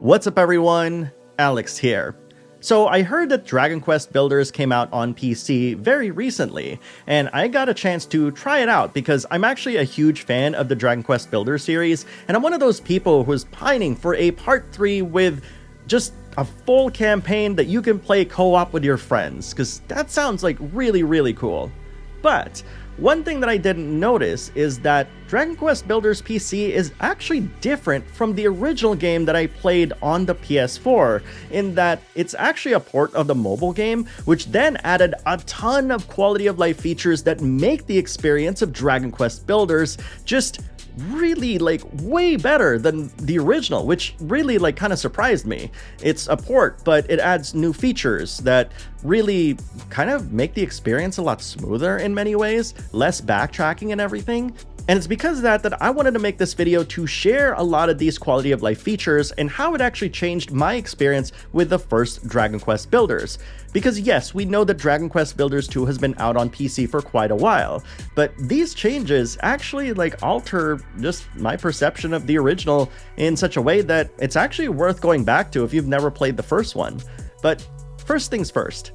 What's up everyone, Alex here. So I heard that Dragon Quest Builders came out on PC very recently, and I got a chance to try it out because I'm actually a huge fan of the Dragon Quest Builders series, and I'm one of those people who's pining for a part 3 with just a full campaign that you can play co-op with your friends, because that sounds like really cool. But one thing that I didn't notice is that Dragon Quest Builders PC is actually different from the original game that I played on the PS4, in that it's actually a port of the mobile game, which then added a ton of quality of life features that make the experience of Dragon Quest Builders just really way better than the original, which really kind of surprised me. It's a port, but it adds new features that really kind of make the experience a lot smoother in many ways, less backtracking and everything. And it's because of that I wanted to make this video to share a lot of these quality of life features and how it actually changed my experience with the first Dragon Quest Builders. Because yes, we know that Dragon Quest Builders 2 has been out on PC for quite a while, but these changes actually alter just my perception of the original in such a way that it's actually worth going back to if you've never played the first one. But first things first.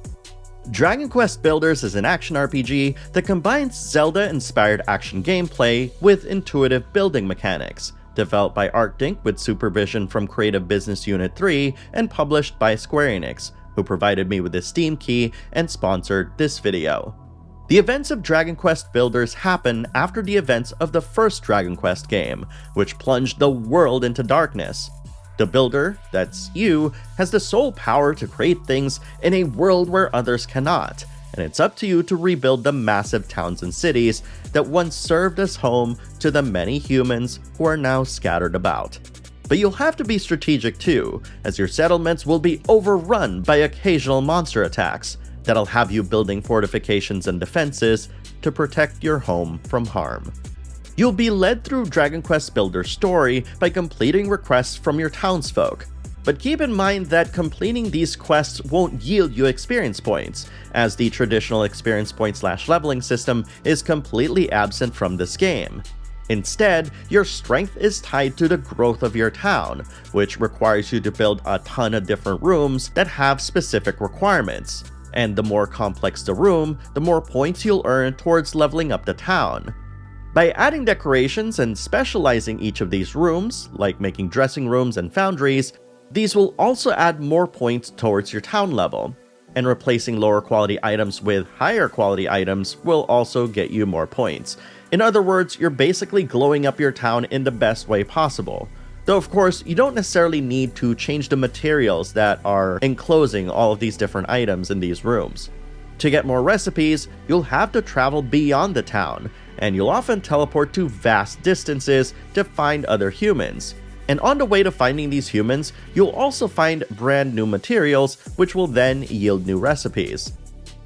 Dragon Quest Builders is an action RPG that combines Zelda-inspired action gameplay with intuitive building mechanics, developed by ArtDink with supervision from Creative Business Unit 3 and published by Square Enix, who provided me with the Steam key and sponsored this video. The events of Dragon Quest Builders happen after the events of the first Dragon Quest game, which plunged the world into darkness. The builder, that's you, has the sole power to create things in a world where others cannot, and it's up to you to rebuild the massive towns and cities that once served as home to the many humans who are now scattered about. But you'll have to be strategic too, as your settlements will be overrun by occasional monster attacks that'll have you building fortifications and defenses to protect your home from harm. You'll be led through Dragon Quest Builder's story by completing requests from your townsfolk, but keep in mind that completing these quests won't yield you experience points, as the traditional experience point / leveling system is completely absent from this game. Instead, your strength is tied to the growth of your town, which requires you to build a ton of different rooms that have specific requirements, and the more complex the room, the more points you'll earn towards leveling up the town. By adding decorations and specializing each of these rooms, like making dressing rooms and foundries, these will also add more points towards your town level, and replacing lower quality items with higher quality items will also get you more points. In other words, you're basically glowing up your town in the best way possible. Though of course, you don't necessarily need to change the materials that are enclosing all of these different items in these rooms. To get more recipes, you'll have to travel beyond the town, and you'll often teleport to vast distances to find other humans. And on the way to finding these humans, you'll also find brand new materials, which will then yield new recipes.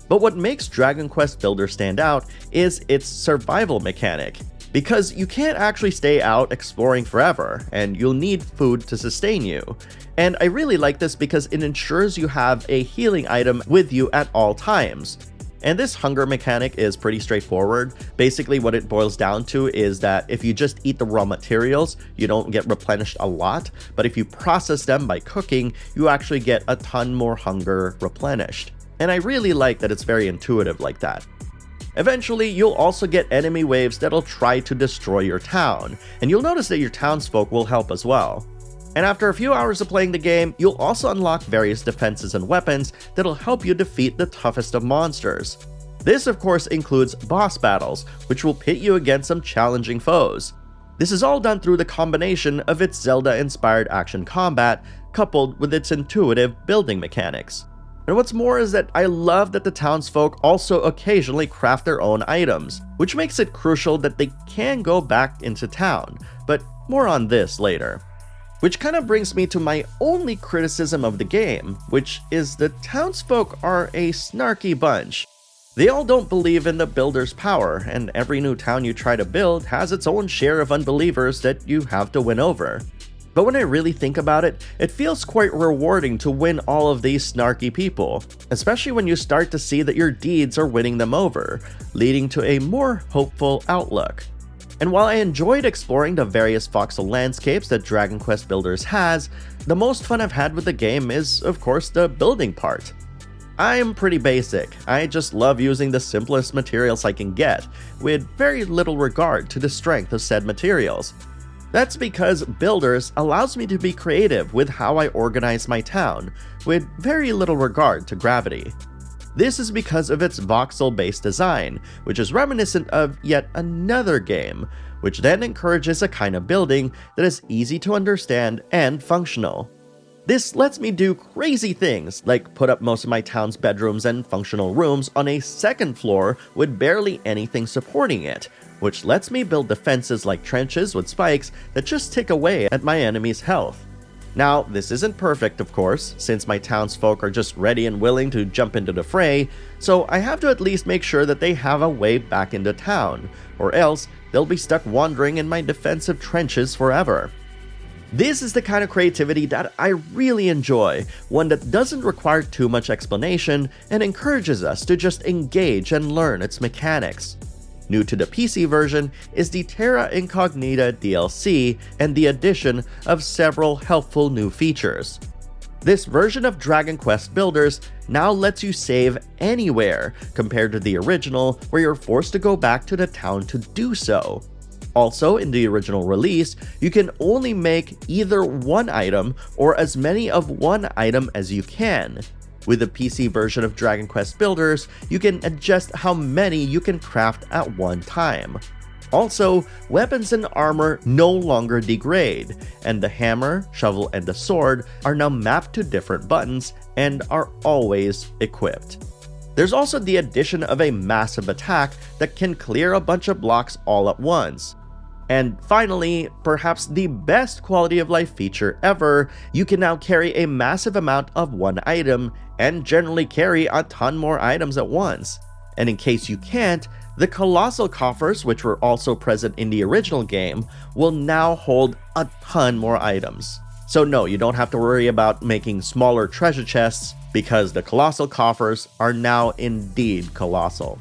But what makes Dragon Quest Builder stand out is its survival mechanic, because you can't actually stay out exploring forever, and you'll need food to sustain you. And I really like this because it ensures you have a healing item with you at all times. And this hunger mechanic is pretty straightforward. Basically what it boils down to is that if you just eat the raw materials, you don't get replenished a lot, but if you process them by cooking, you actually get a ton more hunger replenished. And I really like that it's very intuitive like that. Eventually, you'll also get enemy waves that'll try to destroy your town, and you'll notice that your townsfolk will help as well. And after a few hours of playing the game, you'll also unlock various defenses and weapons that'll help you defeat the toughest of monsters. This of course includes boss battles, which will pit you against some challenging foes. This is all done through the combination of its Zelda-inspired action combat, coupled with its intuitive building mechanics. And what's more is that I love that the townsfolk also occasionally craft their own items, which makes it crucial that they can go back into town, but more on this later. Which kind of brings me to my only criticism of the game, which is the townsfolk are a snarky bunch. They all don't believe in the builder's power, and every new town you try to build has its own share of unbelievers that you have to win over. But when I really think about it, it feels quite rewarding to win all of these snarky people, especially when you start to see that your deeds are winning them over, leading to a more hopeful outlook. And while I enjoyed exploring the various voxel landscapes that Dragon Quest Builders has, the most fun I've had with the game is, of course, the building part. I'm pretty basic. I just love using the simplest materials I can get, with very little regard to the strength of said materials. That's because Builders allows me to be creative with how I organize my town, with very little regard to gravity. This is because of its voxel-based design, which is reminiscent of yet another game, which then encourages a kind of building that is easy to understand and functional. This lets me do crazy things, like put up most of my town's bedrooms and functional rooms on a second floor with barely anything supporting it, which lets me build defenses like trenches with spikes that just tick away at my enemy's health. Now, this isn't perfect, of course, since my townsfolk are just ready and willing to jump into the fray, so I have to at least make sure that they have a way back into town, or else they'll be stuck wandering in my defensive trenches forever. This is the kind of creativity that I really enjoy, one that doesn't require too much explanation and encourages us to just engage and learn its mechanics. New to the PC version is the Terra Incognita DLC and the addition of several helpful new features. This version of Dragon Quest Builders now lets you save anywhere compared to the original, where you're forced to go back to the town to do so. Also, in the original release, you can only make either one item or as many of one item as you can. With the PC version of Dragon Quest Builders, you can adjust how many you can craft at one time. Also, weapons and armor no longer degrade, and the hammer, shovel, and the sword are now mapped to different buttons and are always equipped. There's also the addition of a massive attack that can clear a bunch of blocks all at once. And finally, perhaps the best quality of life feature ever, you can now carry a massive amount of one item and generally carry a ton more items at once. And in case you can't, the colossal coffers, which were also present in the original game, will now hold a ton more items. So no, you don't have to worry about making smaller treasure chests, because the colossal coffers are now indeed colossal.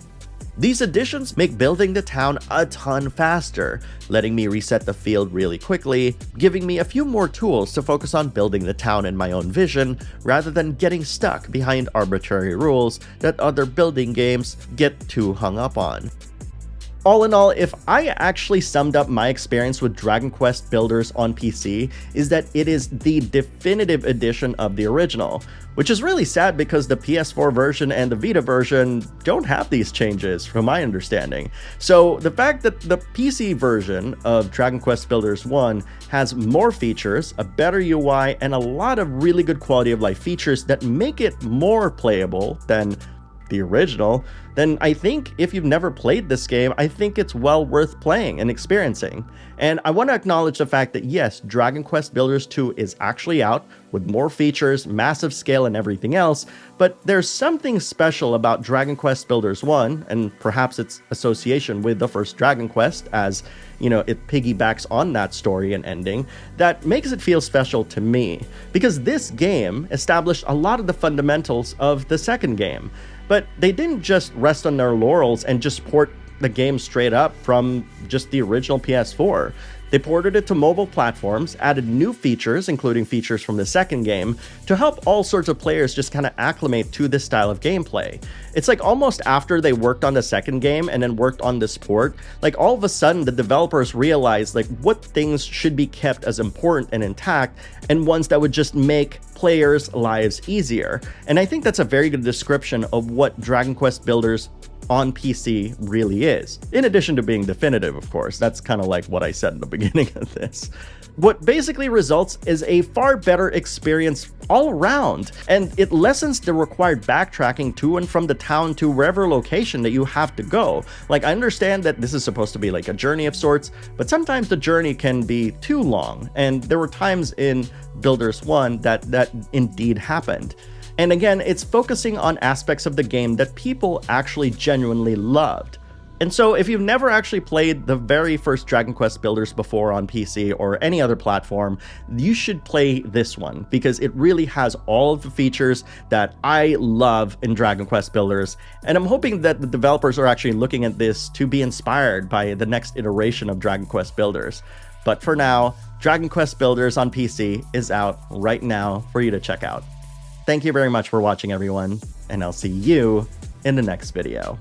These additions make building the town a ton faster, letting me reset the field really quickly, giving me a few more tools to focus on building the town in my own vision, rather than getting stuck behind arbitrary rules that other building games get too hung up on. All in all, if I actually summed up my experience with Dragon Quest Builders on PC, is that it is the definitive edition of the original, which is really sad because the PS4 version and the Vita version don't have these changes, from my understanding. So the fact that the PC version of Dragon Quest Builders 1 has more features, a better UI, and a lot of really good quality of life features that make it more playable than the original, then I think if you've never played this game, I think it's well worth playing and experiencing. And I want to acknowledge the fact that yes, Dragon Quest Builders 2 is actually out with more features, massive scale, and everything else, but there's something special about Dragon Quest Builders 1, and perhaps its association with the first Dragon Quest, as you know, it piggybacks on that story and ending, that makes it feel special to me. Because this game established a lot of the fundamentals of the second game. But they didn't just rest on their laurels and just port the game straight up from just the original PS4. They ported it to mobile platforms, added new features, including features from the second game, to help all sorts of players just kind of acclimate to this style of gameplay. It's like almost after they worked on the second game and then worked on this port, like all of a sudden the developers realized like what things should be kept as important and intact, and ones that would just make players' lives easier. And I think that's a very good description of what Dragon Quest Builders on PC really is. In addition to being definitive, of course. That's kind of like what I said in the beginning of this. What basically results is a far better experience all around, and it lessens the required backtracking to and from the town to wherever location that you have to go. Like, I understand that this is supposed to be like a journey of sorts, but sometimes the journey can be too long, and there were times in Builders 1 that indeed happened. And again, it's focusing on aspects of the game that people actually genuinely loved. And so if you've never actually played the very first Dragon Quest Builders before on PC or any other platform, you should play this one because it really has all of the features that I love in Dragon Quest Builders. And I'm hoping that the developers are actually looking at this to be inspired by the next iteration of Dragon Quest Builders. But for now, Dragon Quest Builders on PC is out right now for you to check out. Thank you very much for watching, everyone, and I'll see you in the next video.